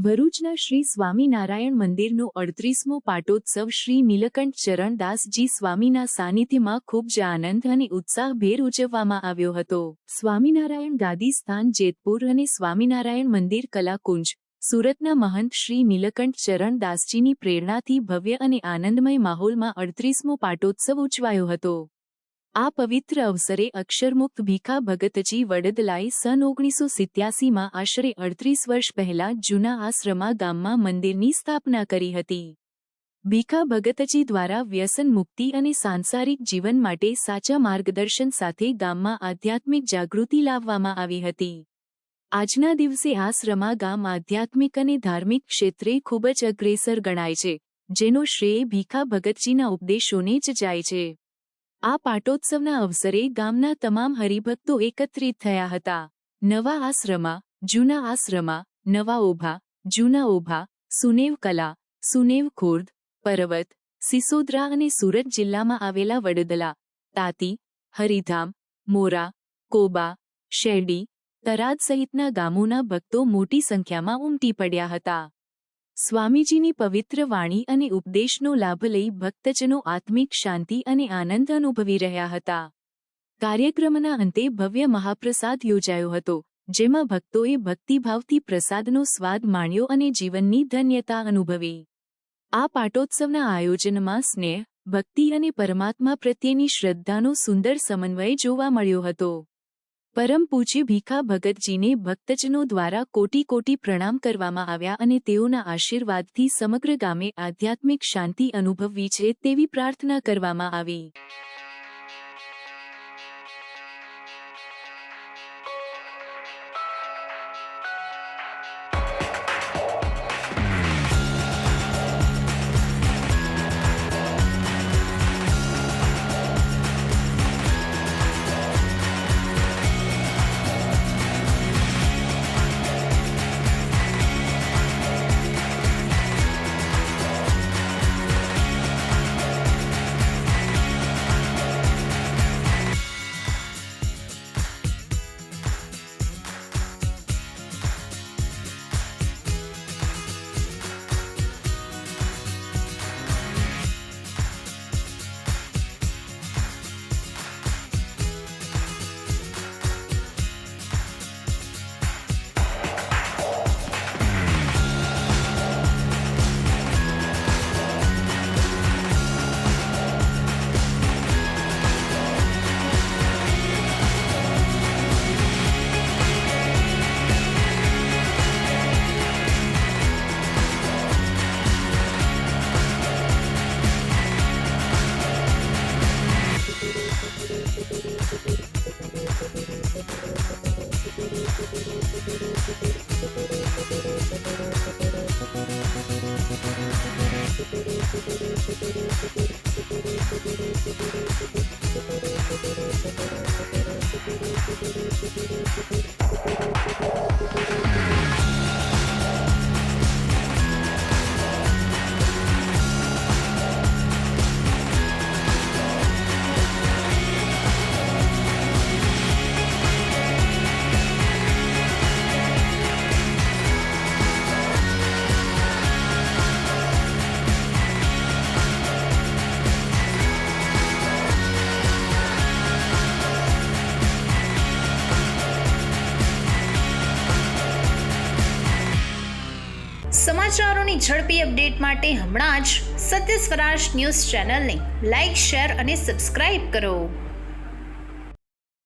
ભરૂચના શ્રી સ્વામિનારાયણ મંદિરનો 38મો પાટોત્સવ શ્રી નીલકંઠ ચરણદાસજી સ્વામીના સાનિધ્યમાં ખૂબ જ આનંદ અને ઉત્સાહભેર ઉજવવામાં આવ્યો હતો. સ્વામિનારાયણ ગાદી સ્થાન જેતપુર અને સ્વામિનારાયણ મંદિર કલાકુંજ, સુરતના મહંત શ્રી નીલકંઠ ચરણદાસજીની પ્રેરણાથી ભવ્ય અને આનંદમય માહોલમાં 38મો પાટોત્સવ ઉજવાયો હતો. આ પવિત્ર અવસરે અક્ષરમુક્ત ભીખા ભગતજી વડદલાએ સન 1987માં આશરે 38 વર્ષ પહેલા જૂના આશ્રમા ગામમાં મંદિરની સ્થાપના કરી હતી. ભીખા ભગતજી દ્વારા વ્યસન મુક્તિ અને સાંસારિક જીવન માટે સાચા માર્ગદર્શન સાથે ગામમાં આધ્યાત્મિક જાગૃતિ લાવવામાં આવી હતી. આજના દિવસે આશ્રમા ગામ આધ્યાત્મિક અને ધાર્મિક ક્ષેત્રે ખૂબ જ અગ્રેસર ગણાય છે, જેનો શ્રેય ભીખા ભગતજીના ઉપદેશોને જ જાય છે. આ પાટોત્સવના અવસરે ગામના તમામ હરિભક્તો એકત્રિત થયા હતા. નવા આશ્રમા, જૂના આશ્રમા, નવા ઓભા, જૂના ઓભા, સુનેવ કલા, સુનેવ ખુર્દ, પરવત, સિસોદરા અને સુરત જિલ્લામાં આવેલા વડદલા, તાતી, હરિધામ, મોરા, કોબા, શેરડી, તરાદ સહિતના ગામોના ભક્તો મોટી સંખ્યામાં ઉમટી પડ્યા હતા. સ્વામીજીની પવિત્ર વાણી અને ઉપદેશનો લાભ લઈ ભક્તજનો આત્મિક શાંતિ અને આનંદ અનુભવી રહ્યા હતા. કાર્યક્રમના અંતે ભવ્ય મહાપ્રસાદ યોજાયો હતો, જેમાં ભક્તોએ ભક્તિભાવથી પ્રસાદનો સ્વાદ માણ્યો અને જીવનની ધન્યતા અનુભવી. આ પાટોત્સવના આયોજનમાં સ્નેહ, ભક્તિ અને પરમાત્મા પ્રત્યેની શ્રદ્ધાનો સુંદર સમન્વય જોવા મળ્યો હતો. પરમ પૂજ્ય ભીખા ભગતજીને ભક્તજનો દ્વારા કોટી કોટી પ્રણામ કરવામાં આવ્યા અને તેઓના આશીર્વાદથી સમગ્ર ગામે આધ્યાત્મિક શાંતિ અનુભવવી છે તેવી પ્રાર્થના કરવામાં આવી. સમાચારોની ઝડપી અપડેટ માટે હમણાં જ સત્ય સ્વરાજ ન્યૂઝ ચેનલને લાઇક, શેર અને સબસ્ક્રાઇબ કરો.